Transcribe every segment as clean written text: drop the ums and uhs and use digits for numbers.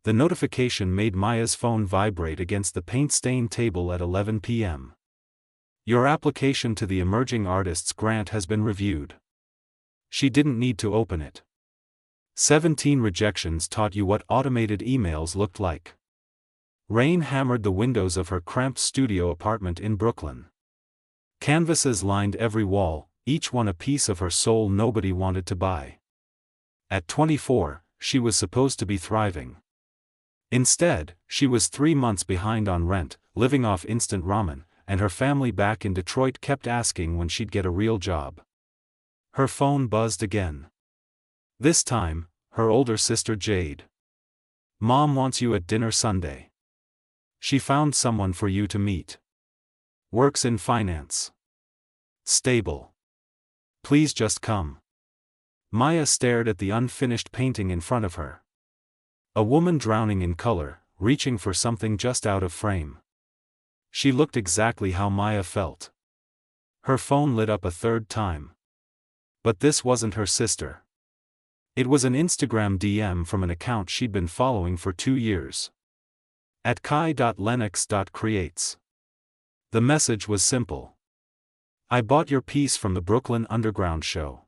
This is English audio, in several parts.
The notification made Maya's phone vibrate against the paint-stained table at 11 p.m. Your application to the Emerging Artists Grant has been reviewed. She didn't need to open it. 17 rejections taught you what automated emails looked like. Rain hammered the windows of her cramped studio apartment in Brooklyn. Canvases lined every wall, each one a piece of her soul nobody wanted to buy. At 24, she was supposed to be thriving. Instead, she was 3 months behind on rent, living off instant ramen, and her family back in Detroit kept asking when she'd get a real job. Her phone buzzed again. This time, her older sister Jade. Mom wants you at dinner Sunday. She found someone for you to meet. Works in finance. Stable. Please just come. Maya stared at the unfinished painting in front of her. A woman drowning in color, reaching for something just out of frame. She looked exactly how Maya felt. Her phone lit up a third time. But this wasn't her sister. It was an Instagram DM from an account she'd been following for 2 years. At kai.lennox.creates. The message was simple. I bought your piece from the Brooklyn Underground show.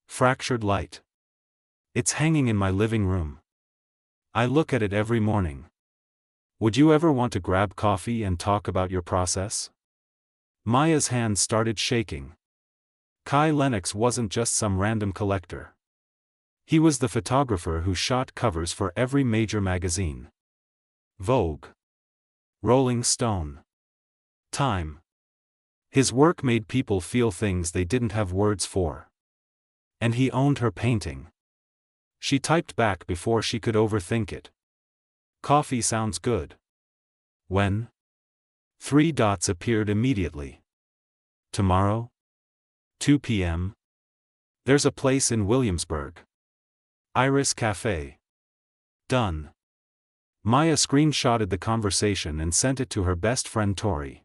Fractured light. It's hanging in my living room. I look at it every morning. Would you ever want to grab coffee and talk about your process? Maya's hands started shaking. Kai Lennox wasn't just some random collector. He was the photographer who shot covers for every major magazine. Vogue. Rolling Stone. Time. His work made people feel things they didn't have words for. And he owned her painting. She typed back before she could overthink it. Coffee sounds good. When? 3 dots appeared immediately. Tomorrow? 2 p.m. There's a place in Williamsburg. Iris Cafe. Done. Maya screenshotted the conversation and sent it to her best friend Tori.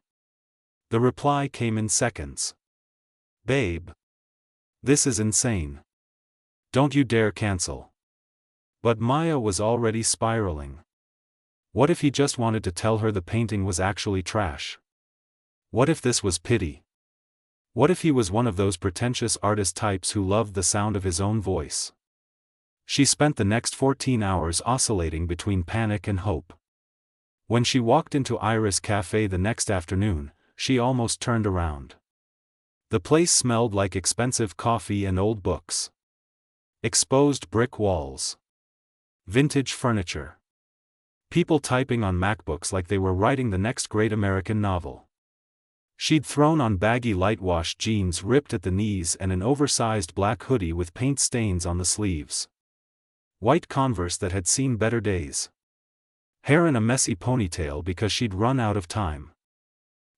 The reply came in seconds. Babe. This is insane. Don't you dare cancel. But Maya was already spiraling. What if he just wanted to tell her the painting was actually trash? What if this was pity? What if he was one of those pretentious artist types who loved the sound of his own voice? She spent the next 14 hours oscillating between panic and hope. When she walked into Iris Cafe the next afternoon, she almost turned around. The place smelled like expensive coffee and old books. Exposed brick walls. Vintage furniture. People typing on MacBooks like they were writing the next great American novel. She'd thrown on baggy light-washed jeans ripped at the knees and an oversized black hoodie with paint stains on the sleeves. White Converse that had seen better days. Hair in a messy ponytail because she'd run out of time.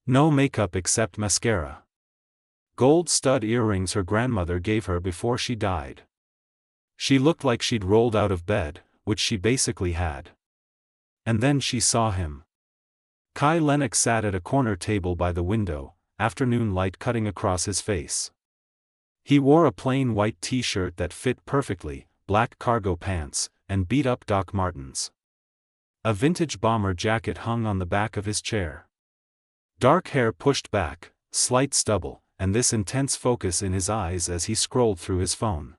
No makeup except mascara. Gold stud earrings her grandmother gave her before she died. She looked like she'd rolled out of bed, which she basically had. And then she saw him. Kai Lennox sat at a corner table by the window, afternoon light cutting across his face. He wore a plain white t-shirt that fit perfectly, black cargo pants, and beat-up Doc Martens. A vintage bomber jacket hung on the back of his chair. Dark hair pushed back, slight stubble, and this intense focus in his eyes as he scrolled through his phone.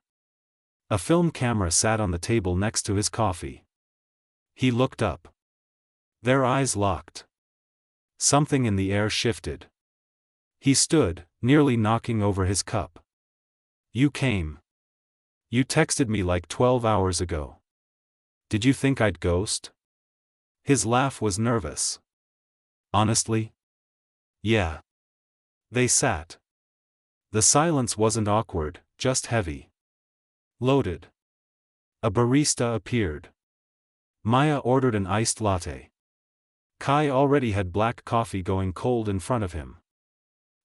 A film camera sat on the table next to his coffee. He looked up. Their eyes locked. Something in the air shifted. He stood, nearly knocking over his cup. You came. You texted me like 12 hours ago. Did you think I'd ghost? His laugh was nervous. Honestly? Yeah. They sat. The silence wasn't awkward, just heavy. Loaded. A barista appeared. Maya ordered an iced latte. Kai already had black coffee going cold in front of him.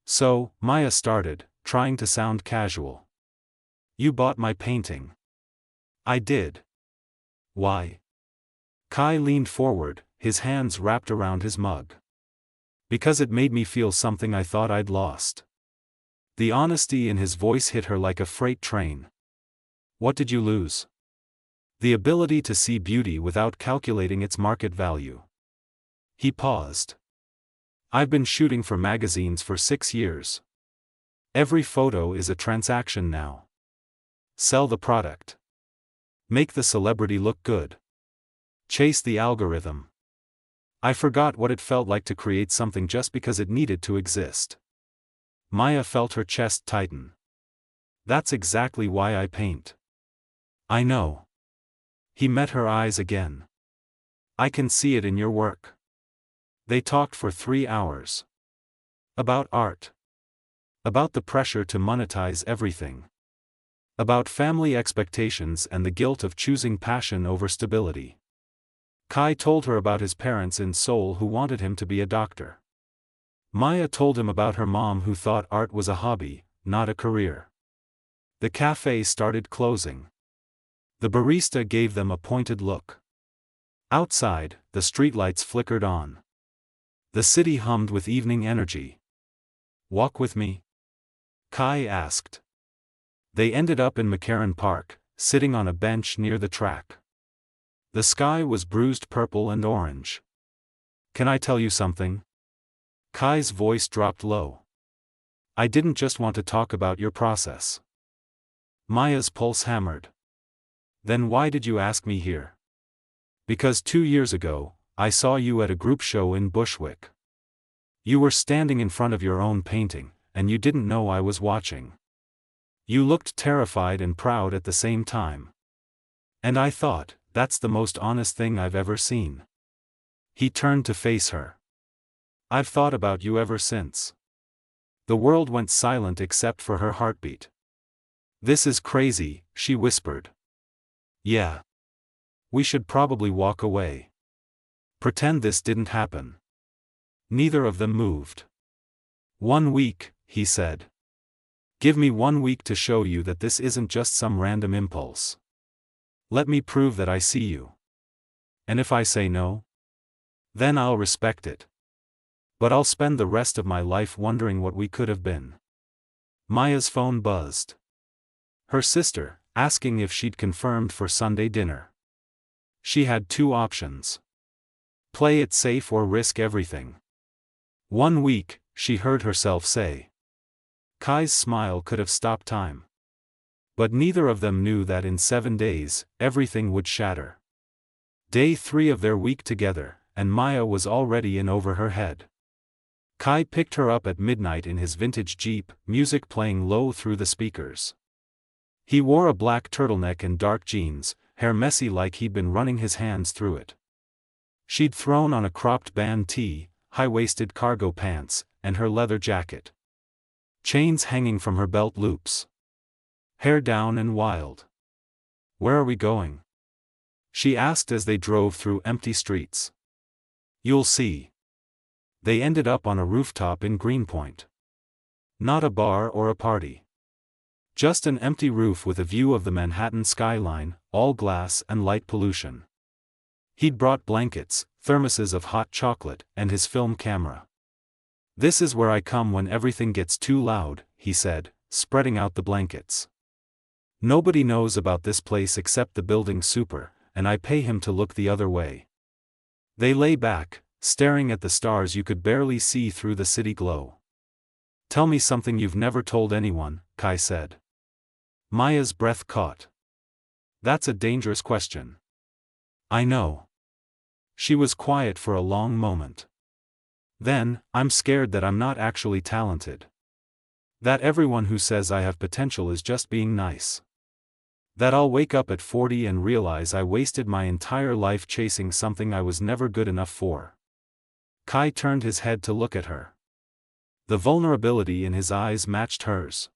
So, Maya started, trying to sound casual. You bought my painting. I did. Why? Kai leaned forward, his hands wrapped around his mug. Because it made me feel something I thought I'd lost. The honesty in his voice hit her like a freight train. What did you lose? The ability to see beauty without calculating its market value. He paused. I've been shooting for magazines for 6 years. Every photo is a transaction now. Sell the product. Make the celebrity look good. Chase the algorithm. I forgot what it felt like to create something just because it needed to exist. Maya felt her chest tighten. That's exactly why I paint. I know. He met her eyes again. I can see it in your work. They talked for 3 hours. About art. About the pressure to monetize everything. About family expectations and the guilt of choosing passion over stability. Kai told her about his parents in Seoul who wanted him to be a doctor. Maya told him about her mom who thought art was a hobby, not a career. The cafe started closing. The barista gave them a pointed look. Outside, the streetlights flickered on. The city hummed with evening energy. Walk with me? Kai asked. They ended up in McCarran Park, sitting on a bench near the track. The sky was bruised purple and orange. Can I tell you something? Kai's voice dropped low. I didn't just want to talk about your process. Maya's pulse hammered. Then why did you ask me here? Because 2 years ago, I saw you at a group show in Bushwick. You were standing in front of your own painting, and you didn't know I was watching. You looked terrified and proud at the same time. And I thought, that's the most honest thing I've ever seen. He turned to face her. I've thought about you ever since. The world went silent except for her heartbeat. This is crazy, she whispered. Yeah. We should probably walk away. Pretend this didn't happen. Neither of them moved. 1 week, he said. Give me 1 week to show you that this isn't just some random impulse. Let me prove that I see you. And if I say no? Then I'll respect it. But I'll spend the rest of my life wondering what we could have been. Maya's phone buzzed. Her sister, asking if she'd confirmed for Sunday dinner. She had 2 options. Play it safe or risk everything. 1 week, she heard herself say. Kai's smile could have stopped time. But neither of them knew that in 7 days, everything would shatter. Day 3 of their week together, and Maya was already in over her head. Kai picked her up at midnight in his vintage Jeep, music playing low through the speakers. He wore a black turtleneck and dark jeans, hair messy like he'd been running his hands through it. She'd thrown on a cropped band tee, high-waisted cargo pants, and her leather jacket. Chains hanging from her belt loops. Hair down and wild. Where are we going? She asked as they drove through empty streets. You'll see. They ended up on a rooftop in Greenpoint. Not a bar or a party. Just an empty roof with a view of the Manhattan skyline, all glass and light pollution. He'd brought blankets, thermoses of hot chocolate, and his film camera. This is where I come when everything gets too loud, he said, spreading out the blankets. Nobody knows about this place except the building super, and I pay him to look the other way. They lay back, staring at the stars you could barely see through the city glow. Tell me something you've never told anyone, Kai said. Maya's breath caught. That's a dangerous question. I know. She was quiet for a long moment. Then, I'm scared that I'm not actually talented. That everyone who says I have potential is just being nice. That I'll wake up at 40 and realize I wasted my entire life chasing something I was never good enough for. Kai turned his head to look at her. The vulnerability in his eyes matched hers.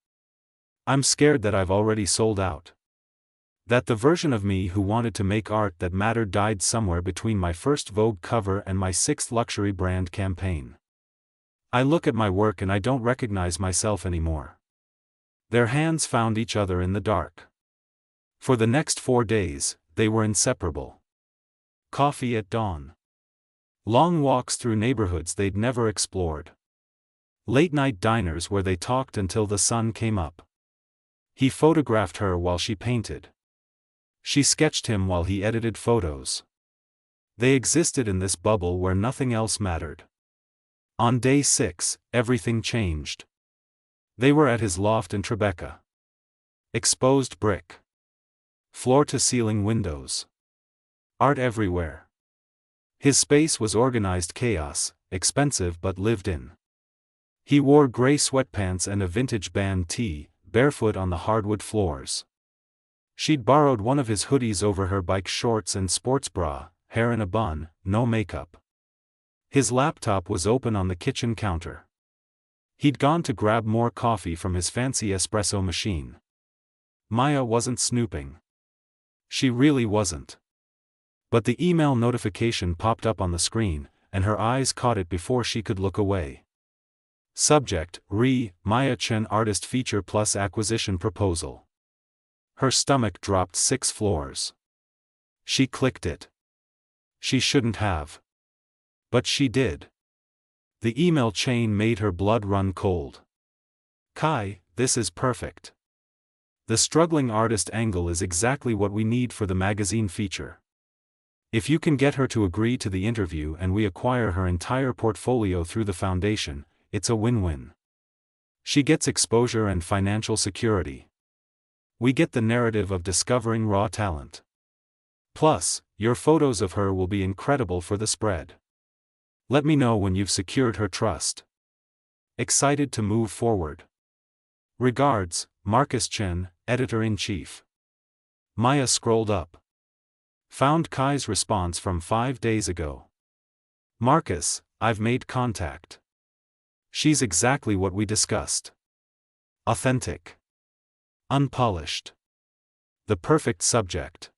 I'm scared that I've already sold out. That the version of me who wanted to make art that mattered died somewhere between my first Vogue cover and my 6th luxury brand campaign. I look at my work and I don't recognize myself anymore. Their hands found each other in the dark. For the next 4 days, they were inseparable. Coffee at dawn. Long walks through neighborhoods they'd never explored. Late-night diners where they talked until the sun came up. He photographed her while she painted. She sketched him while he edited photos. They existed in this bubble where nothing else mattered. On day 6, everything changed. They were at his loft in Tribeca. Exposed brick. Floor-to-ceiling windows. Art everywhere. His space was organized chaos, expensive but lived in. He wore gray sweatpants and a vintage band tee, barefoot on the hardwood floors. She'd borrowed one of his hoodies over her bike shorts and sports bra, hair in a bun, no makeup. His laptop was open on the kitchen counter. He'd gone to grab more coffee from his fancy espresso machine. Maya wasn't snooping. She really wasn't. But the email notification popped up on the screen, and her eyes caught it before she could look away. Subject: Maya Chen Artist Feature Plus Acquisition Proposal. Her stomach dropped 6 floors. She clicked it. She shouldn't have. But she did. The email chain made her blood run cold. Kai, this is perfect. The struggling artist angle is exactly what we need for the magazine feature. If you can get her to agree to the interview and we acquire her entire portfolio through the foundation, it's a win-win. She gets exposure and financial security. We get the narrative of discovering raw talent. Plus, your photos of her will be incredible for the spread. Let me know when you've secured her trust. Excited to move forward. Regards, Marcus Chen, Editor-in-Chief. Maya scrolled up. Found Kai's response from 5 days ago. Marcus, I've made contact. She's exactly what we discussed. Authentic. Unpolished. The perfect subject.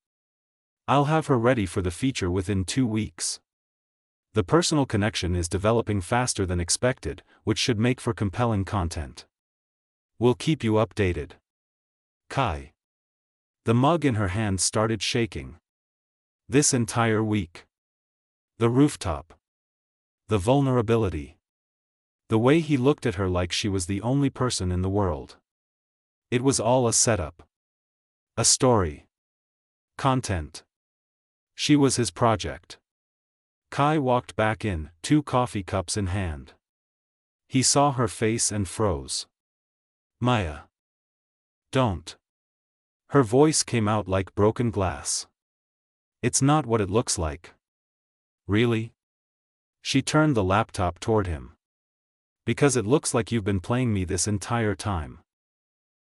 I'll have her ready for the feature within 2 weeks. The personal connection is developing faster than expected, which should make for compelling content. We'll keep you updated. Kai. The mug in her hand started shaking. This entire week. The rooftop. The vulnerability. The way he looked at her like she was the only person in the world. It was all a setup. A story. Content. She was his project. Kai walked back in, 2 coffee cups in hand. He saw her face and froze. Maya. Don't. Her voice came out like broken glass. It's not what it looks like. Really? She turned the laptop toward him. Because it looks like you've been playing me this entire time.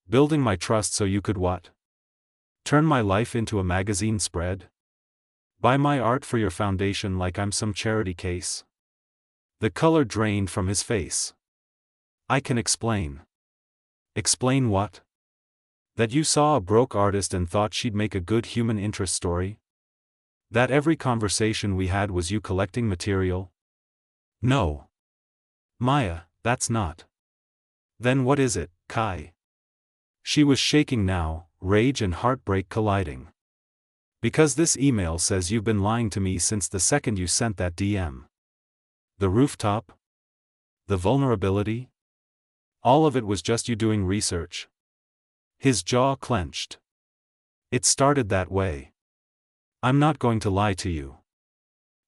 Building my trust so you could what? Turn my life into a magazine spread? Buy my art for your foundation like I'm some charity case? The color drained from his face. I can explain. Explain what? That you saw a broke artist and thought she'd make a good human interest story? That every conversation we had was you collecting material? No. Maya, that's not. Then what is it, Kai? She was shaking now, rage and heartbreak colliding. Because this email says you've been lying to me since the second you sent that DM. The rooftop? The vulnerability? All of it was just you doing research. His jaw clenched. It started that way. I'm not going to lie to you.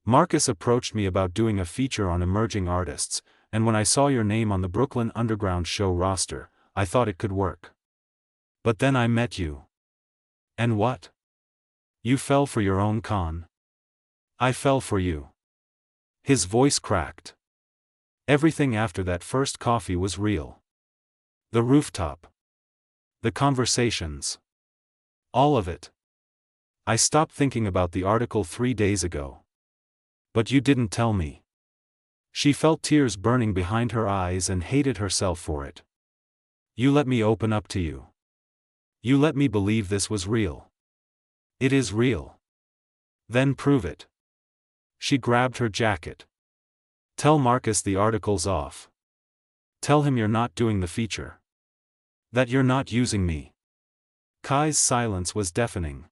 Marcus approached me about doing a feature on emerging artists, and when I saw your name on the Brooklyn Underground show roster, I thought it could work. But then I met you. And what? You fell for your own con. I fell for you. His voice cracked. Everything after that first coffee was real. The rooftop. The conversations. All of it. I stopped thinking about the article 3 days ago. But you didn't tell me. She felt tears burning behind her eyes and hated herself for it. You let me open up to you. You let me believe this was real. It is real. Then prove it. She grabbed her jacket. Tell Marcus the article's off. Tell him you're not doing the feature. That you're not using me. Kai's silence was deafening.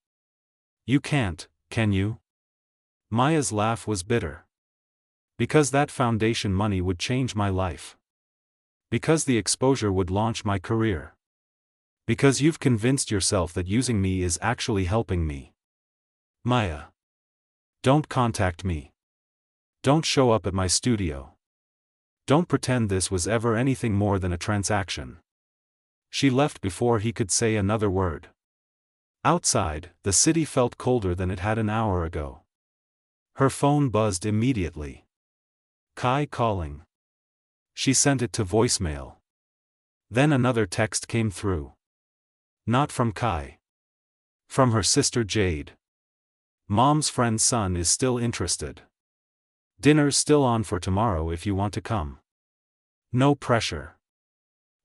You can't, can you? Maya's laugh was bitter. Because that foundation money would change my life. Because the exposure would launch my career. Because you've convinced yourself that using me is actually helping me. Maya. Don't contact me. Don't show up at my studio. Don't pretend this was ever anything more than a transaction. She left before he could say another word. Outside, the city felt colder than it had an hour ago. Her phone buzzed immediately. Kai calling. She sent it to voicemail. Then another text came through. Not from Kai. From her sister Jade. Mom's friend's son is still interested. Dinner's still on for tomorrow if you want to come. No pressure.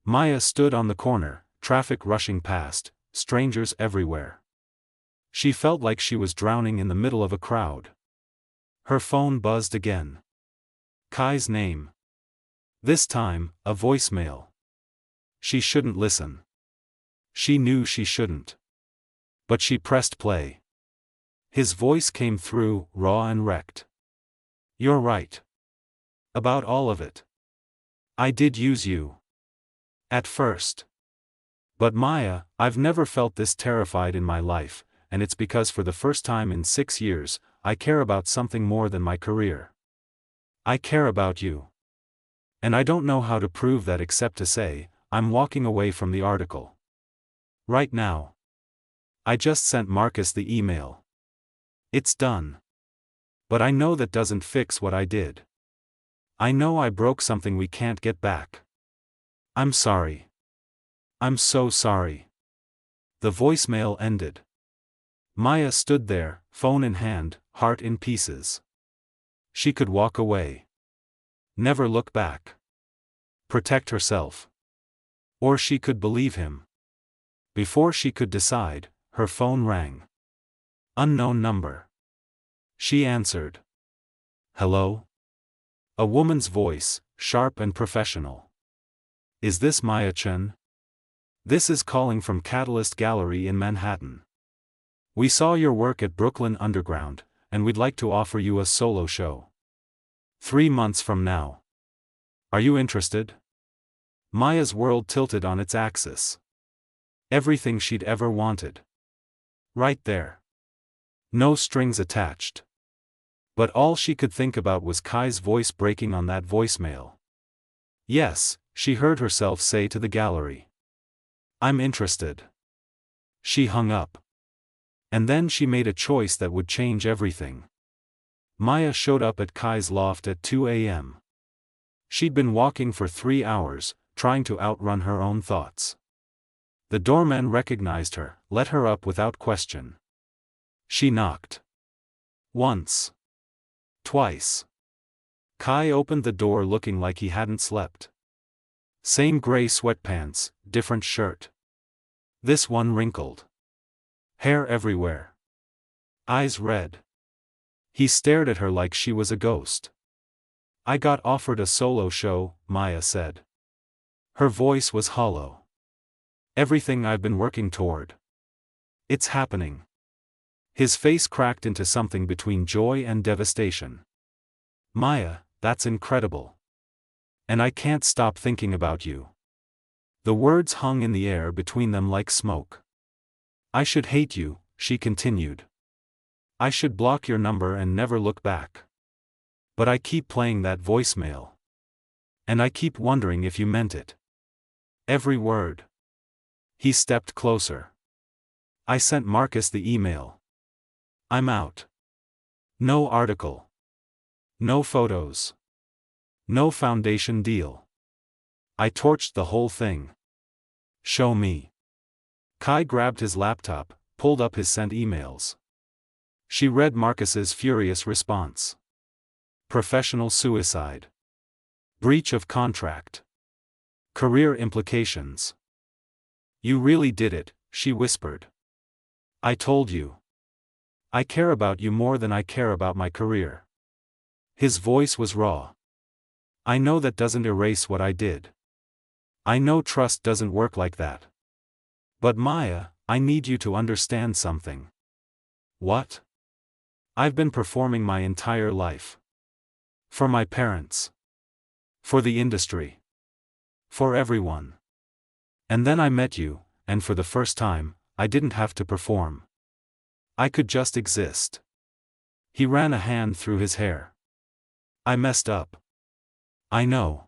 Maya stood on the corner, traffic rushing past, strangers everywhere. She felt like she was drowning in the middle of a crowd. Her phone buzzed again. Kai's name. This time, a voicemail. She shouldn't listen. She knew she shouldn't. But she pressed play. His voice came through, raw and wrecked. You're right. About all of it. I did use you. At first. But Maya, I've never felt this terrified in my life, and it's because for the first time in 6 years, I care about something more than my career. I care about you. And I don't know how to prove that except to say, I'm walking away from the article. Right now. I just sent Marcus the email. It's done. But I know that doesn't fix what I did. I know I broke something we can't get back. I'm sorry. I'm so sorry. The voicemail ended. Maya stood there, phone in hand, heart in pieces. She could walk away. Never look back. Protect herself. Or she could believe him. Before she could decide, her phone rang. Unknown number. She answered. Hello? A woman's voice, sharp and professional. Is this Maya Chen? This is calling from Catalyst Gallery in Manhattan. We saw your work at Brooklyn Underground, and we'd like to offer you a solo show. 3 months from now. Are you interested? Maya's world tilted on its axis. Everything she'd ever wanted. Right there. No strings attached. But all she could think about was Kai's voice breaking on that voicemail. Yes, she heard herself say to the gallery. I'm interested. She hung up. And then she made a choice that would change everything. Maya showed up at Kai's loft at 2 a.m. She'd been walking for 3 hours, trying to outrun her own thoughts. The doorman recognized her, let her up without question. She knocked. Once. Twice. Kai opened the door looking like he hadn't slept. Same gray sweatpants, different shirt. This one wrinkled. Hair everywhere. Eyes red. He stared at her like she was a ghost. I got offered a solo show, Maya said. Her voice was hollow. Everything I've been working toward. It's happening. His face cracked into something between joy and devastation. Maya, that's incredible. And I can't stop thinking about you. The words hung in the air between them like smoke. I should hate you, she continued. I should block your number and never look back. But I keep playing that voicemail. And I keep wondering if you meant it. Every word. He stepped closer. I sent Marcus the email. I'm out. No article. No photos. No foundation deal. I torched the whole thing. Show me. Kai grabbed his laptop, pulled up his sent emails. She read Marcus's furious response. Professional suicide. Breach of contract. Career implications. You really did it, she whispered. I told you. I care about you more than I care about my career. His voice was raw. I know that doesn't erase what I did. I know trust doesn't work like that. But Maya, I need you to understand something. What? I've been performing my entire life. For my parents. For the industry. For everyone. And then I met you, and for the first time, I didn't have to perform. I could just exist. He ran a hand through his hair. I messed up. I know.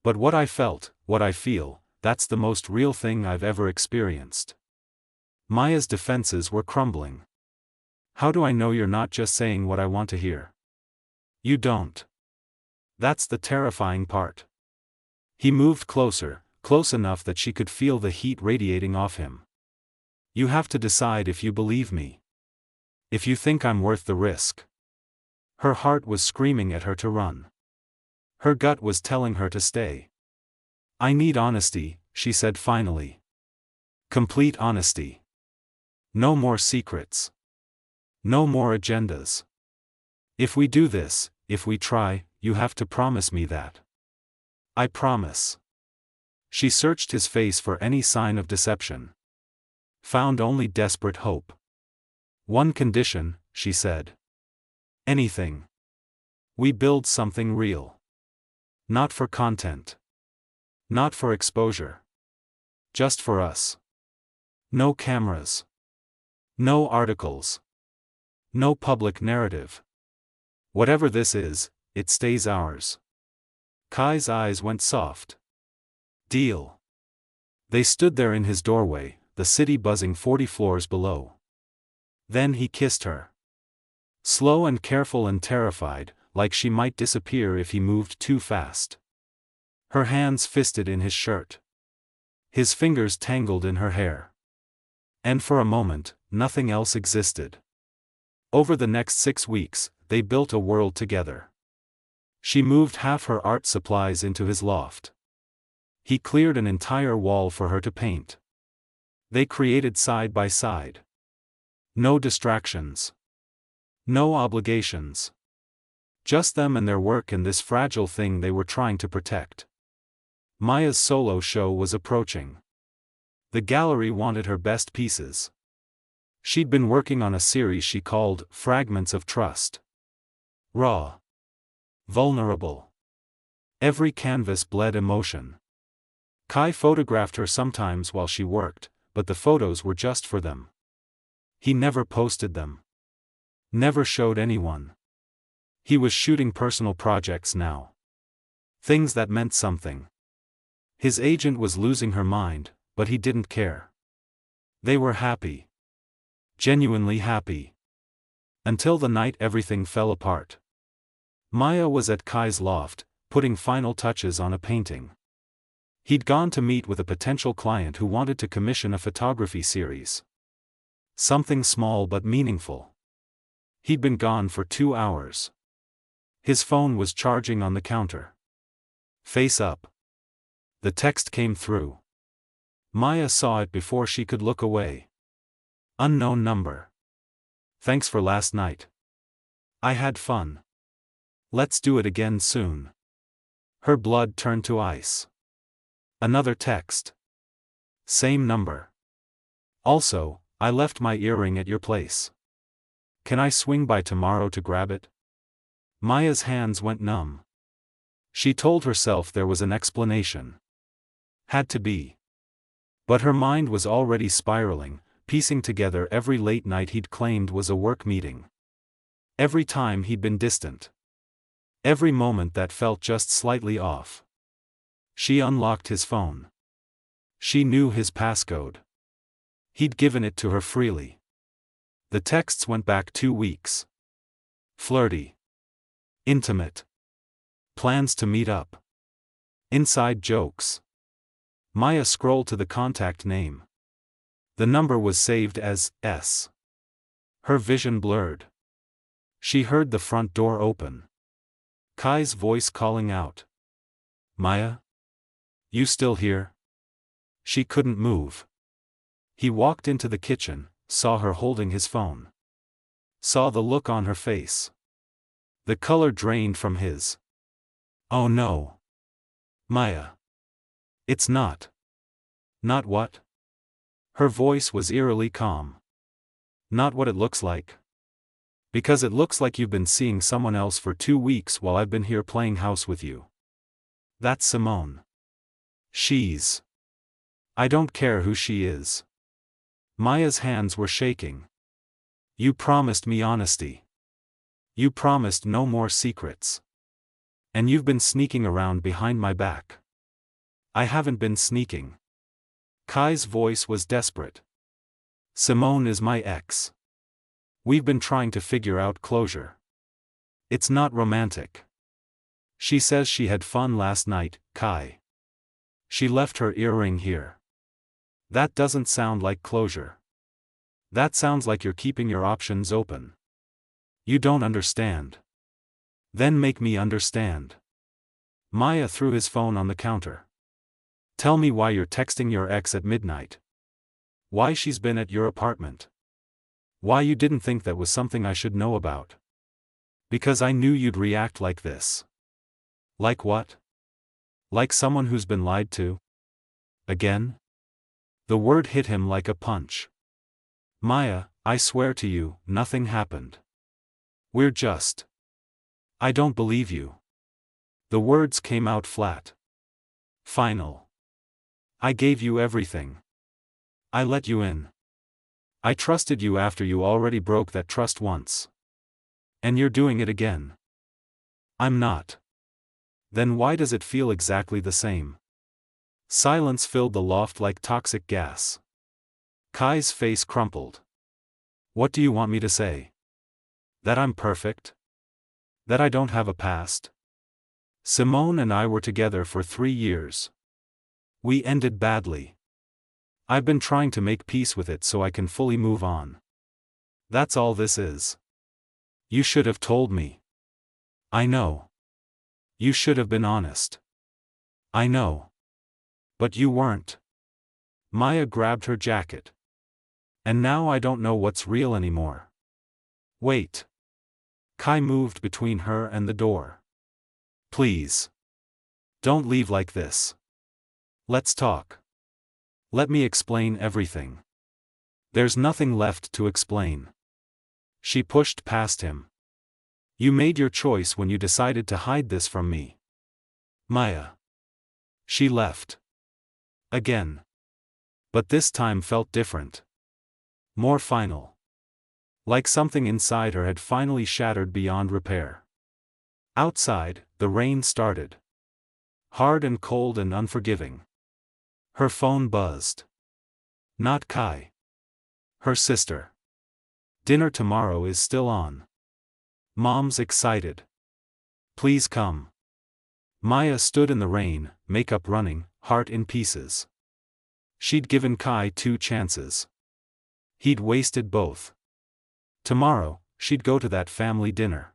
But what I felt, what I feel, that's the most real thing I've ever experienced. Maya's defenses were crumbling. How do I know you're not just saying what I want to hear? You don't. That's the terrifying part. He moved closer, close enough that she could feel the heat radiating off him. You have to decide if you believe me. If you think I'm worth the risk. Her heart was screaming at her to run. Her gut was telling her to stay. I need honesty, she said finally. Complete honesty. No more secrets. No more agendas. If we do this, if we try, you have to promise me that. I promise. She searched his face for any sign of deception. Found only desperate hope. One condition, she said. Anything. We build something real. Not for content. Not for exposure. Just for us. No cameras. No articles. No public narrative. Whatever this is, it stays ours. Kai's eyes went soft. Deal. They stood there in his doorway, the city buzzing 40 floors below. Then he kissed her. Slow and careful and terrified, like she might disappear if he moved too fast. Her hands fisted in his shirt. His fingers tangled in her hair. And for a moment, nothing else existed. Over the next 6 weeks, they built a world together. She moved half her art supplies into his loft. He cleared an entire wall for her to paint. They created side by side. No distractions. No obligations. Just them and their work and this fragile thing they were trying to protect. Maya's solo show was approaching. The gallery wanted her best pieces. She'd been working on a series she called Fragments of Trust. Raw. Vulnerable. Every canvas bled emotion. Kai photographed her sometimes while she worked, but the photos were just for them. He never posted them. Never showed anyone. He was shooting personal projects now. Things that meant something. His agent was losing her mind, but he didn't care. They were happy. Genuinely happy. Until the night everything fell apart. Maya was at Kai's loft, putting final touches on a painting. He'd gone to meet with a potential client who wanted to commission a photography series. Something small but meaningful. He'd been gone for 2 hours. His phone was charging on the counter. Face up. The text came through. Maya saw it before she could look away. Unknown number. Thanks for last night. I had fun. Let's do it again soon. Her blood turned to ice. Another text. Same number. Also, I left my earring at your place. Can I swing by tomorrow to grab it? Maya's hands went numb. She told herself there was an explanation. Had to be. But her mind was already spiraling, piecing together every late night he'd claimed was a work meeting. Every time he'd been distant. Every moment that felt just slightly off. She unlocked his phone. She knew his passcode. He'd given it to her freely. The texts went back 2 weeks. Flirty. Intimate. Plans to meet up. Inside jokes. Maya scrolled to the contact name. The number was saved as S. Her vision blurred. She heard the front door open. Kai's voice calling out. Maya? You still here? She couldn't move. He walked into the kitchen, saw her holding his phone. Saw the look on her face. The color drained from his. Oh no. Maya. It's not. Not what? Her voice was eerily calm. Not what it looks like. Because it looks like you've been seeing someone else for 2 weeks while I've been here playing house with you. That's Simone. She's. I don't care who she is. Maya's hands were shaking. You promised me honesty. You promised no more secrets. And you've been sneaking around behind my back. I haven't been sneaking. Kai's voice was desperate. Simone is my ex. We've been trying to figure out closure. It's not romantic. She says she had fun last night, Kai. She left her earring here. That doesn't sound like closure. That sounds like you're keeping your options open. You don't understand. Then make me understand. Maya threw his phone on the counter. Tell me why you're texting your ex at midnight. Why she's been at your apartment. Why you didn't think that was something I should know about. Because I knew you'd react like this. Like what? Like someone who's been lied to? Again? The word hit him like a punch. Maya, I swear to you, nothing happened. We're just. I don't believe you. The words came out flat. Final. I gave you everything. I let you in. I trusted you after you already broke that trust once. And you're doing it again. I'm not. Then why does it feel exactly the same? Silence filled the loft like toxic gas. Kai's face crumpled. What do you want me to say? That I'm perfect? That I don't have a past? Simone and I were together for 3 years. We ended badly. I've been trying to make peace with it so I can fully move on. That's all this is. You should have told me. I know. You should have been honest. I know. But you weren't. Maya grabbed her jacket. And now I don't know what's real anymore. Wait. Kai moved between her and the door. Please. Don't leave like this. Let's talk. Let me explain everything. There's nothing left to explain. She pushed past him. You made your choice when you decided to hide this from me. Maya. She left. Again. But this time felt different. More final. Like something inside her had finally shattered beyond repair. Outside, the rain started. Hard and cold and unforgiving. Her phone buzzed. Not Kai. Her sister. Dinner tomorrow is still on. Mom's excited. Please come. Maya stood in the rain, makeup running, heart in pieces. She'd given Kai 2 chances. He'd wasted both. Tomorrow, she'd go to that family dinner.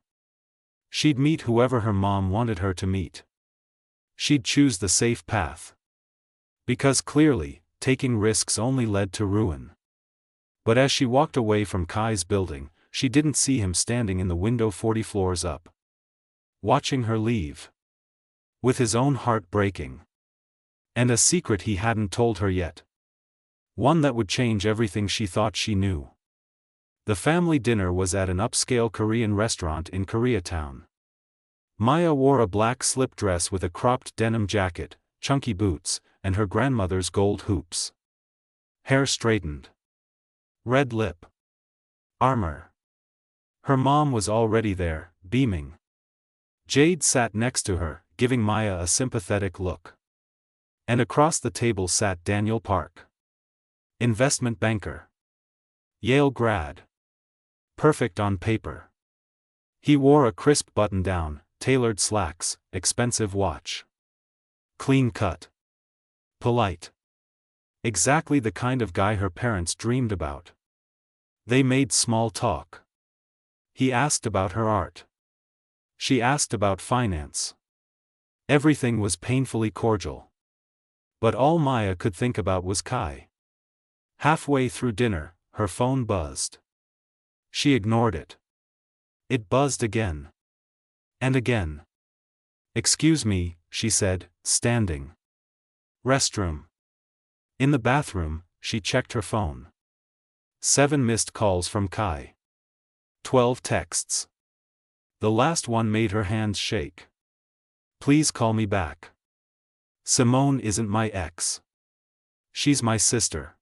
She'd meet whoever her mom wanted her to meet. She'd choose the safe path. Because clearly, taking risks only led to ruin. But as she walked away from Kai's building, she didn't see him standing in the window 40 floors up. Watching her leave. With his own heart breaking. And a secret he hadn't told her yet. One that would change everything she thought she knew. The family dinner was at an upscale Korean restaurant in Koreatown. Maya wore a black slip dress with a cropped denim jacket, chunky boots, and her grandmother's gold hoops. Hair straightened. Red lip. Armor. Her mom was already there, beaming. Jade sat next to her, giving Maya a sympathetic look. And across the table sat Daniel Park. Investment banker. Yale grad. Perfect on paper. He wore a crisp button-down, tailored slacks, expensive watch. Clean cut. Polite. Exactly the kind of guy her parents dreamed about. They made small talk. He asked about her art. She asked about finance. Everything was painfully cordial. But all Maya could think about was Kai. Halfway through dinner, her phone buzzed. She ignored it. It buzzed again. And again. Excuse me, she said, standing. Restroom. In the bathroom, she checked her phone. 7 missed calls from Kai. 12 texts. The last one made her hands shake. Please call me back. Simone isn't my ex. She's my sister.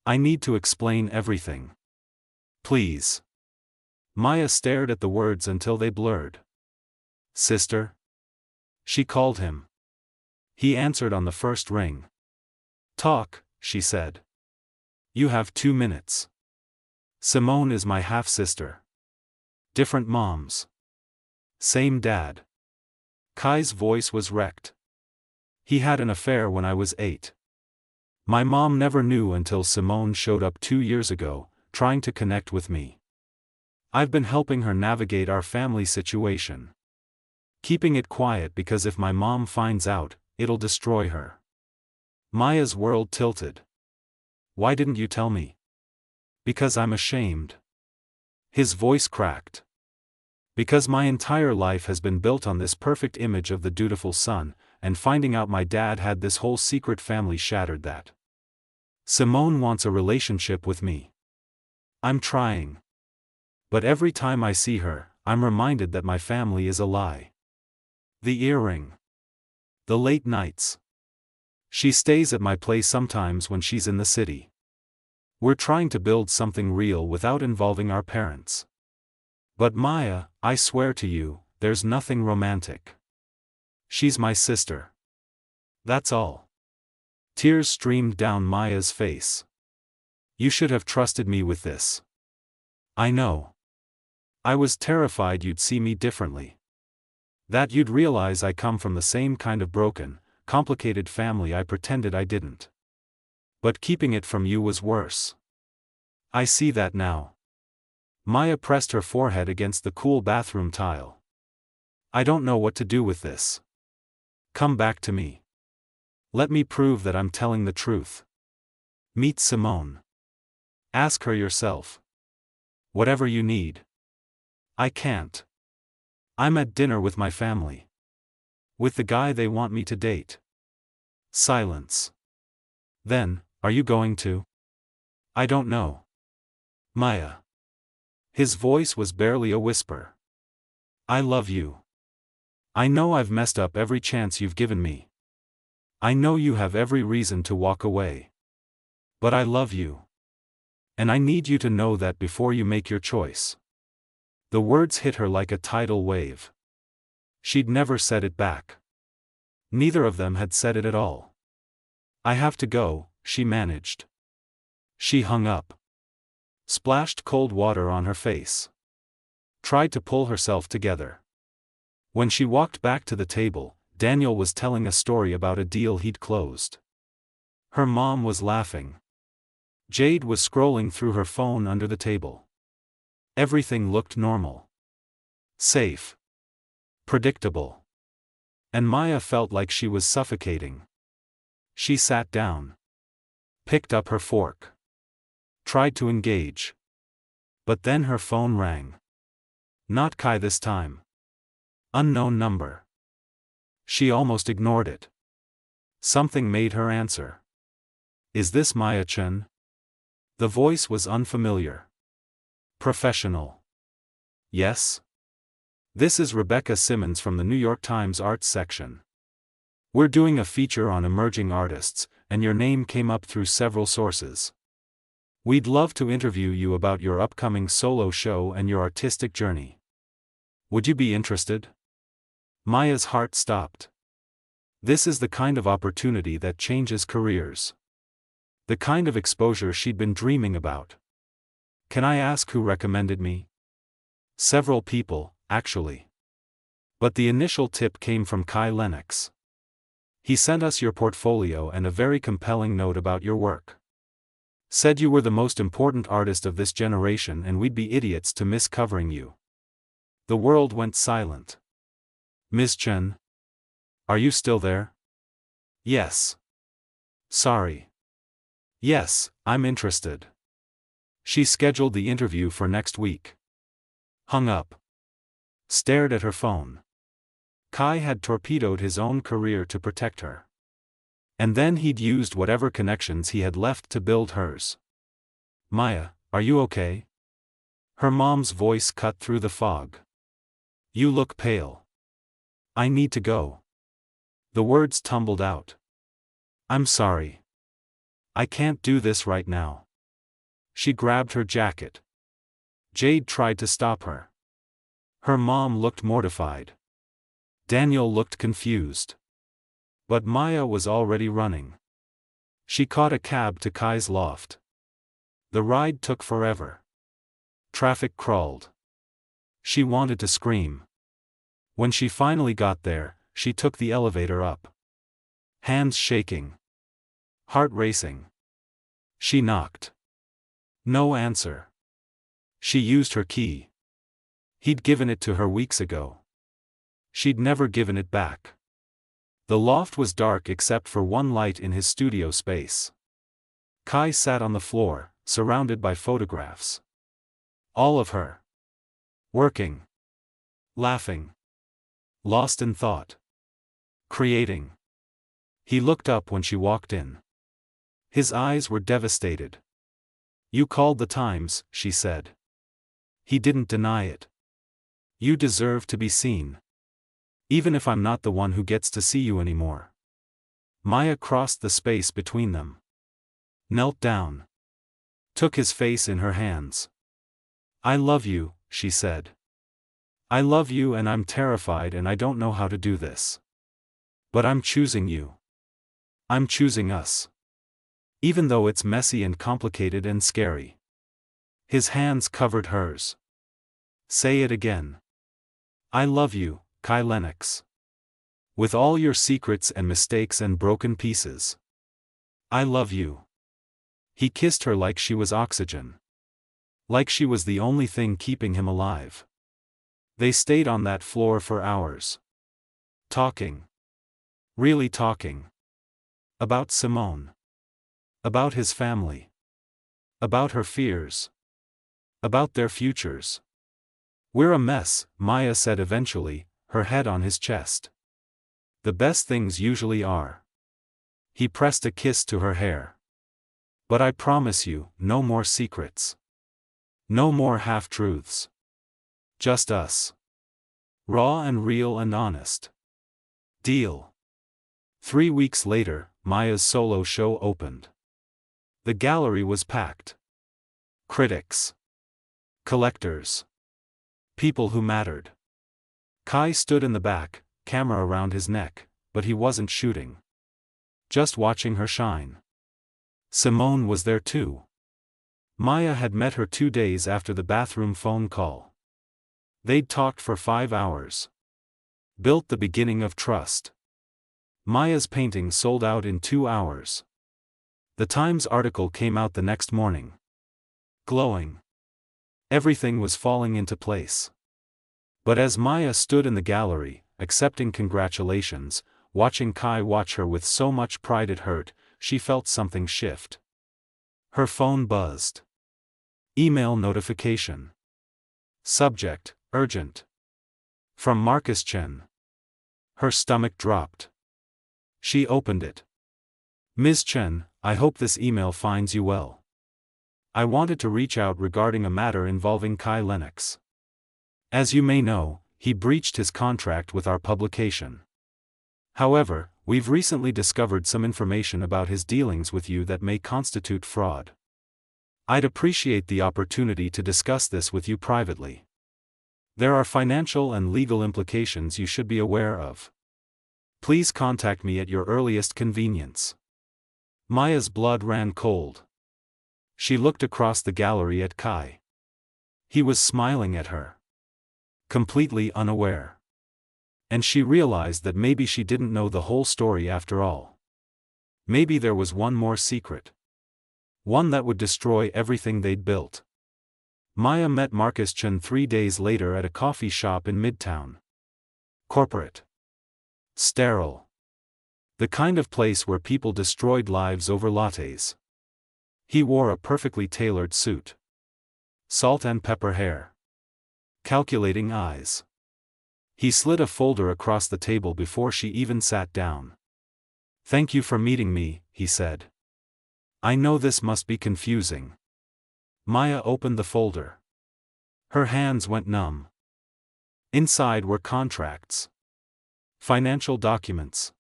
I need to explain everything. Please. Maya stared at the words until they blurred. Sister? She called him. He answered on the first ring. Talk, she said. You have 2 minutes. Simone is my half-sister. Different moms. Same dad. Kai's voice was wrecked. He had an affair when I was 8. My mom never knew until Simone showed up 2 years ago, trying to connect with me. I've been helping her navigate our family situation. Keeping it quiet because if my mom finds out, it'll destroy her. Maya's world tilted. Why didn't you tell me? Because I'm ashamed. His voice cracked. Because my entire life has been built on this perfect image of the dutiful son, and finding out my dad had this whole secret family shattered that. Simone wants a relationship with me. I'm trying. But every time I see her, I'm reminded that my family is a lie. The earring. The late nights. She stays at my place sometimes when she's in the city. We're trying to build something real without involving our parents. But Maya, I swear to you, there's nothing romantic. She's my sister. That's all. Tears streamed down Maya's face. You should have trusted me with this. I know. I was terrified you'd see me differently. That you'd realize I come from the same kind of broken, complicated family I pretended I didn't. But keeping it from you was worse. I see that now. Maya pressed her forehead against the cool bathroom tile. I don't know what to do with this. Come back to me. Let me prove that I'm telling the truth. Meet Simone. Ask her yourself. Whatever you need. I can't. I'm at dinner with my family. With the guy they want me to date. Silence. Then, are you going to? I don't know. Maya. His voice was barely a whisper. I love you. I know I've messed up every chance you've given me. I know you have every reason to walk away. But I love you. And I need you to know that before you make your choice. The words hit her like a tidal wave. She'd never said it back. Neither of them had said it at all. I have to go, she managed. She hung up. Splashed cold water on her face. Tried to pull herself together. When she walked back to the table, Daniel was telling a story about a deal he'd closed. Her mom was laughing. Jade was scrolling through her phone under the table. Everything looked normal. Safe. Predictable. And Maya felt like she was suffocating. She sat down. Picked up her fork. Tried to engage. But then her phone rang. Not Kai this time. Unknown number. She almost ignored it. Something made her answer. Is this Maya-chan? The voice was unfamiliar. Professional. Yes? This is Rebecca Simmons from the New York Times Arts section. We're doing a feature on emerging artists, and your name came up through several sources. We'd love to interview you about your upcoming solo show and your artistic journey. Would you be interested? Maya's heart stopped. This is the kind of opportunity that changes careers. The kind of exposure she'd been dreaming about. Can I ask who recommended me? Several people, actually. But the initial tip came from Kai Lennox. He sent us your portfolio and a very compelling note about your work. Said you were the most important artist of this generation and we'd be idiots to miss covering you. The world went silent. Ms. Chen? Are you still there? Yes. Sorry. Yes, I'm interested. She scheduled the interview for next week. Hung up. Stared at her phone. Kai had torpedoed his own career to protect her. And then he'd used whatever connections he had left to build hers. Maya, are you okay? Her mom's voice cut through the fog. You look pale. I need to go. The words tumbled out. I'm sorry. I can't do this right now. She grabbed her jacket. Jade tried to stop her. Her mom looked mortified. Daniel looked confused. But Maya was already running. She caught a cab to Kai's loft. The ride took forever. Traffic crawled. She wanted to scream. When she finally got there, she took the elevator up. Hands shaking. Heart racing. She knocked. No answer. She used her key. He'd given it to her weeks ago. She'd never given it back. The loft was dark except for one light in his studio space. Kai sat on the floor, surrounded by photographs. All of her. Working. Laughing. Lost in thought. Creating. He looked up when she walked in. His eyes were devastated. "You called the Times," she said. He didn't deny it. "You deserve to be seen. Even if I'm not the one who gets to see you anymore." Maya crossed the space between them. Knelt down. Took his face in her hands. "I love you," she said. "I love you and I'm terrified and I don't know how to do this. But I'm choosing you. I'm choosing us. Even though it's messy and complicated and scary." His hands covered hers. "Say it again." "I love you, Kai Lennox. With all your secrets and mistakes and broken pieces. I love you." He kissed her like she was oxygen. Like she was the only thing keeping him alive. They stayed on that floor for hours. Talking. Really talking. About Simone. About his family. About her fears. About their futures. "We're a mess," Maya said eventually, her head on his chest. "The best things usually are." He pressed a kiss to her hair. "But I promise you, no more secrets. No more half-truths. Just us. Raw and real and honest. Deal." 3 weeks later, Maya's solo show opened. The gallery was packed. Critics. Collectors. People who mattered. Kai stood in the back, camera around his neck, but he wasn't shooting. Just watching her shine. Simone was there too. Maya had met her 2 days after the bathroom phone call. They'd talked for 5 hours. Built the beginning of trust. Maya's painting sold out in 2 hours. The Times article came out the next morning. Glowing. Everything was falling into place. But as Maya stood in the gallery, accepting congratulations, watching Kai watch her with so much pride it hurt, she felt something shift. Her phone buzzed. Email notification. Subject, urgent. From Marcus Chen. Her stomach dropped. She opened it. "Ms. Chen, I hope this email finds you well. I wanted to reach out regarding a matter involving Kai Lennox. As you may know, he breached his contract with our publication. However, we've recently discovered some information about his dealings with you that may constitute fraud. I'd appreciate the opportunity to discuss this with you privately. There are financial and legal implications you should be aware of. Please contact me at your earliest convenience." Maya's blood ran cold. She looked across the gallery at Kai. He was smiling at her. Completely unaware. And she realized that maybe she didn't know the whole story after all. Maybe there was one more secret. One that would destroy everything they'd built. Maya met Marcus Chen 3 days later at a coffee shop in Midtown. Corporate. Sterile. The kind of place where people destroyed lives over lattes. He wore a perfectly tailored suit. Salt and pepper hair. Calculating eyes. He slid a folder across the table before she even sat down. "Thank you for meeting me," he said. "I know this must be confusing." Maya opened the folder. Her hands went numb. Inside were contracts. Financial documents.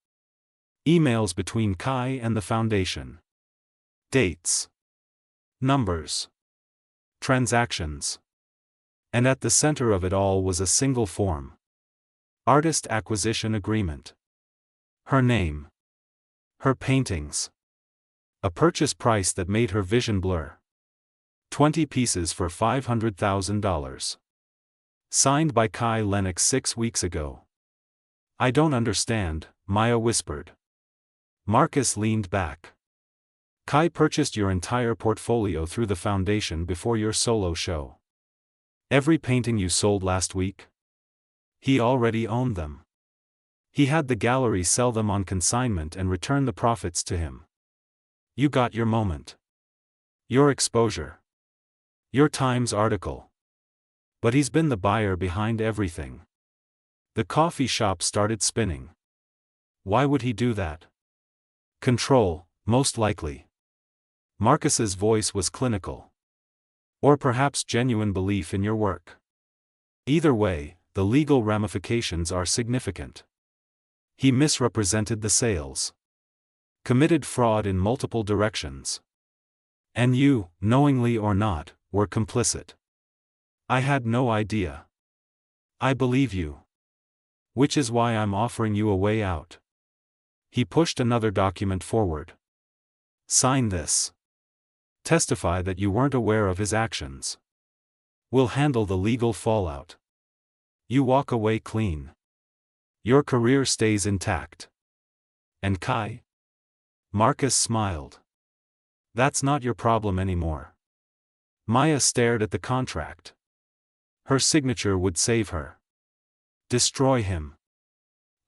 Emails between Kai and the foundation. Dates. Numbers. Transactions. And at the center of it all was a single form. Artist acquisition agreement. Her name. Her paintings. A purchase price that made her vision blur. 20 pieces for $500,000. Signed by Kai Lennox 6 weeks ago. I don't understand, Maya whispered. Marcus leaned back. Kai purchased your entire portfolio through the foundation before your solo show. Every painting you sold last week? He already owned them. He had the gallery sell them on consignment and return the profits to him. You got your moment. Your exposure. Your Times article. But he's been the buyer behind everything. The coffee shop started spinning. Why would he do that? Control, most likely. Marcus's voice was clinical. Or perhaps genuine belief in your work. Either way, the legal ramifications are significant. He misrepresented the sales. Committed fraud in multiple directions. And you, knowingly or not, were complicit. I had no idea. I believe you. Which is why I'm offering you a way out. He pushed another document forward. Sign this. Testify that you weren't aware of his actions. We'll handle the legal fallout. You walk away clean. Your career stays intact. And Kai? Marcus smiled. That's not your problem anymore. Maya stared at the contract. Her signature would save her. Destroy him.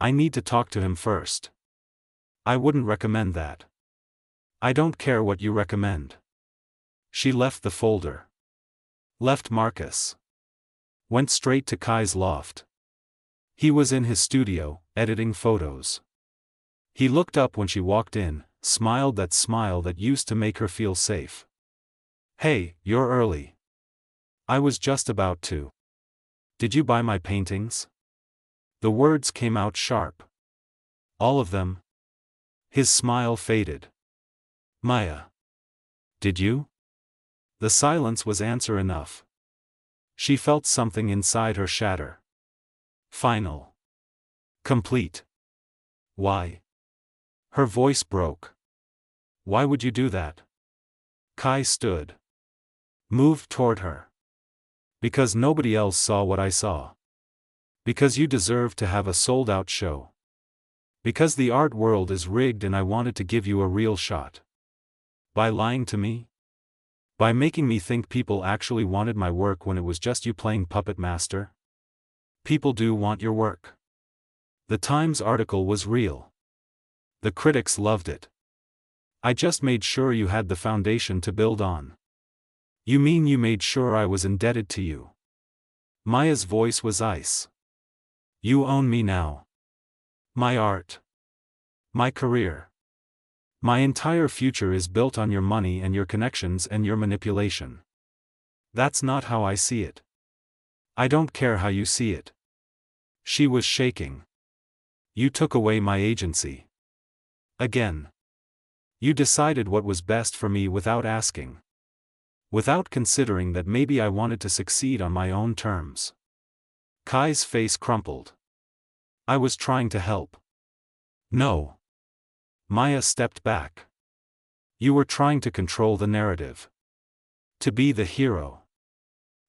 I need to talk to him first. I wouldn't recommend that. I don't care what you recommend. She left the folder. Left Marcus. Went straight to Kai's loft. He was in his studio, editing photos. He looked up when she walked in, smiled that smile that used to make her feel safe. Hey, you're early. I was just about to. Did you buy my paintings? The words came out sharp. All of them? His smile faded. Maya. Did you? The silence was answer enough. She felt something inside her shatter. Final. Complete. Why? Her voice broke. Why would you do that? Kai stood. Moved toward her. Because nobody else saw what I saw. Because you deserve to have a sold-out show. Because the art world is rigged and I wanted to give you a real shot. By lying to me? By making me think people actually wanted my work when it was just you playing puppet master? People do want your work. The Times article was real. The critics loved it. I just made sure you had the foundation to build on. You mean you made sure I was indebted to you? Maya's voice was ice. You own me now. My art. My career. My entire future is built on your money and your connections and your manipulation. That's not how I see it. I don't care how you see it. She was shaking. You took away my agency. Again. You decided what was best for me without asking. Without considering that maybe I wanted to succeed on my own terms. Kai's face crumpled. I was trying to help. No. Maya stepped back. You were trying to control the narrative. To be the hero.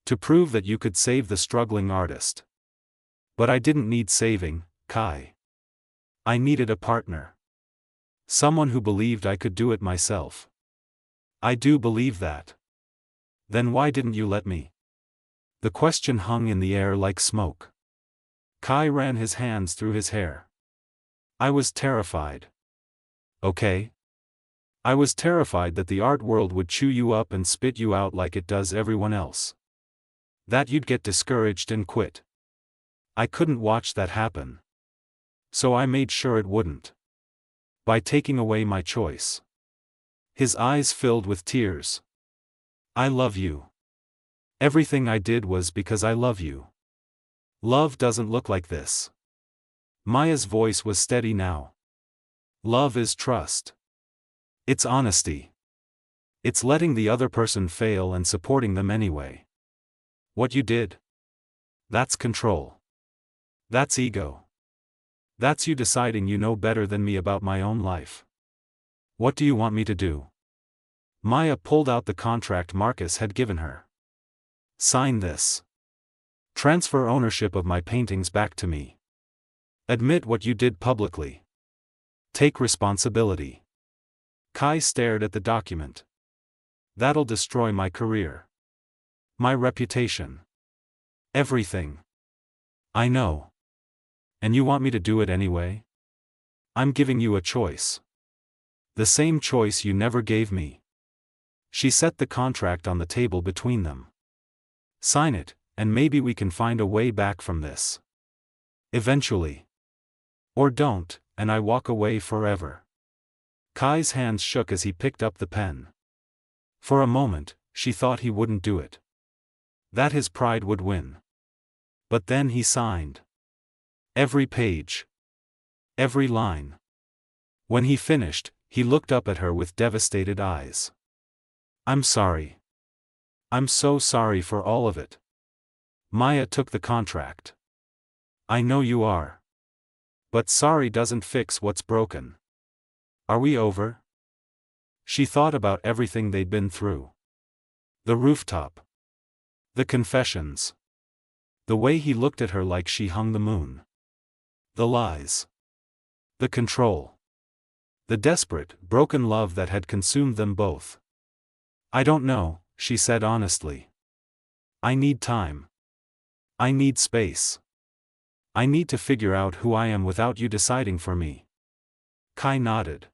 To prove that you could save the struggling artist. But I didn't need saving, Kai. I needed a partner. Someone who believed I could do it myself. I do believe that. Then why didn't you let me? The question hung in the air like smoke. Kai ran his hands through his hair. I was terrified. Okay? I was terrified that the art world would chew you up and spit you out like it does everyone else. That you'd get discouraged and quit. I couldn't watch that happen. So I made sure it wouldn't. By taking away my choice. His eyes filled with tears. I love you. Everything I did was because I love you. Love doesn't look like this. Maya's voice was steady now. Love is trust. It's honesty. It's letting the other person fail and supporting them anyway. What you did? That's control. That's ego. That's you deciding you know better than me about my own life. What do you want me to do? Maya pulled out the contract Marcus had given her. Sign this. Transfer ownership of my paintings back to me. Admit what you did publicly. Take responsibility. Kai stared at the document. That'll destroy my career. My reputation. Everything. I know. And you want me to do it anyway? I'm giving you a choice. The same choice you never gave me. She set the contract on the table between them. Sign it, and maybe we can find a way back from this. Eventually. Or don't, and I walk away forever. Kai's hands shook as he picked up the pen. For a moment, she thought he wouldn't do it. That his pride would win. But then he signed. Every page. Every line. When he finished, he looked up at her with devastated eyes. I'm sorry. I'm so sorry for all of it. Maya took the contract. I know you are. But sorry doesn't fix what's broken. Are we over? She thought about everything they'd been through. The rooftop. The confessions. The way he looked at her like she hung the moon. The lies. The control. The desperate, broken love that had consumed them both. I don't know, she said honestly. I need time. I need space. I need to figure out who I am without you deciding for me. Kai nodded.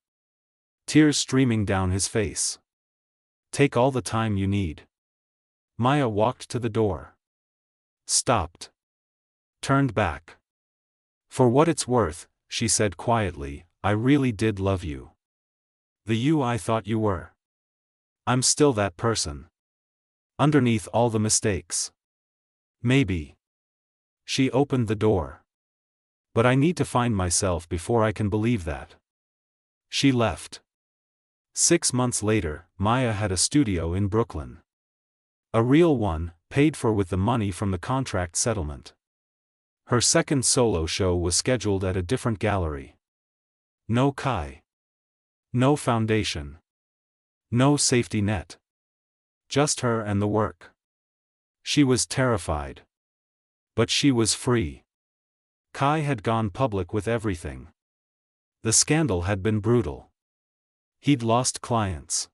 Tears streaming down his face. Take all the time you need. Maya walked to the door. Stopped. Turned back. For what it's worth, she said quietly, I really did love you. The you I thought you were. I'm still that person. Underneath all the mistakes. Maybe. She opened the door. But I need to find myself before I can believe that. She left. 6 months later, Maya had a studio in Brooklyn. A real one, paid for with the money from the contract settlement. Her second solo show was scheduled at a different gallery. No Kai. No foundation. No safety net. Just her and the work. She was terrified. But she was free. Kai had gone public with everything. The scandal had been brutal. He'd lost clients.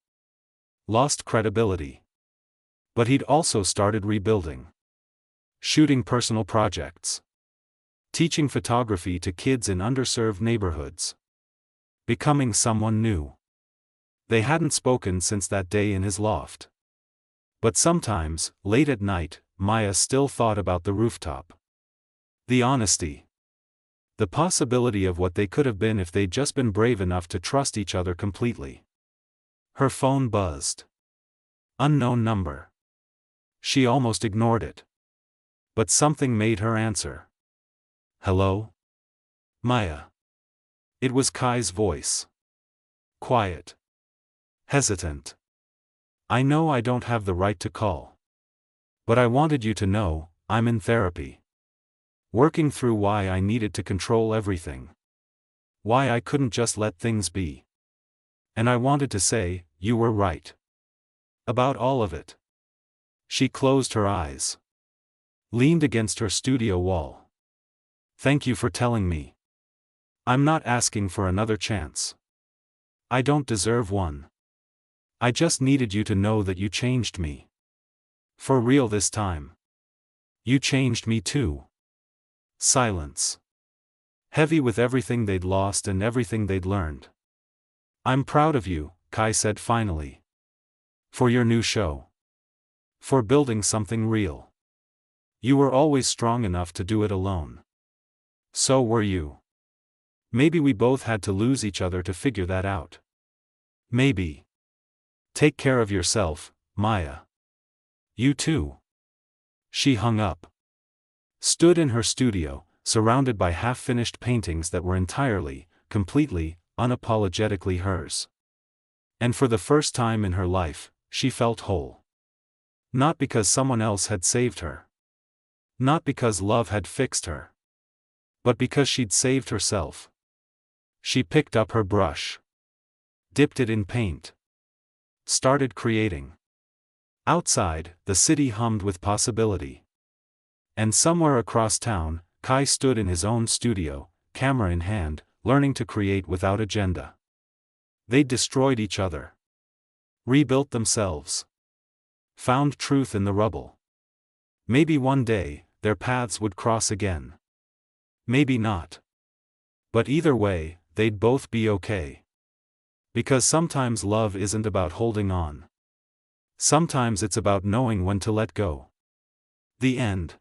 Lost credibility. But he'd also started rebuilding. Shooting personal projects. Teaching photography to kids in underserved neighborhoods. Becoming someone new. They hadn't spoken since that day in his loft. But sometimes, late at night, Maya still thought about the rooftop. The honesty. The possibility of what they could have been if they'd just been brave enough to trust each other completely. Her phone buzzed. Unknown number. She almost ignored it. But something made her answer. Hello? Maya. It was Kai's voice. Quiet. Hesitant. I know I don't have the right to call. But I wanted you to know, I'm in therapy. Working through why I needed to control everything. Why I couldn't just let things be. And I wanted to say, you were right. About all of it. She closed her eyes. Leaned against her studio wall. Thank you for telling me. I'm not asking for another chance. I don't deserve one. I just needed you to know that you changed me. For real this time. You changed me too. Silence. Heavy with everything they'd lost and everything they'd learned. I'm proud of you, Kai said finally. For your new show. For building something real. You were always strong enough to do it alone. So were you. Maybe we both had to lose each other to figure that out. Maybe. Take care of yourself, Maya. You too. She hung up. Stood in her studio, surrounded by half-finished paintings that were entirely, completely, unapologetically hers. And for the first time in her life, she felt whole. Not because someone else had saved her. Not because love had fixed her, but because she'd saved herself. She picked up her brush, dipped it in paint, started creating. Outside, the city hummed with possibility. And somewhere across town, Kai stood in his own studio, camera in hand, learning to create without agenda. They'd destroyed each other, rebuilt themselves, found truth in the rubble. Maybe one day, their paths would cross again. Maybe not. But either way, they'd both be okay. Because sometimes love isn't about holding on. Sometimes it's about knowing when to let go. The end.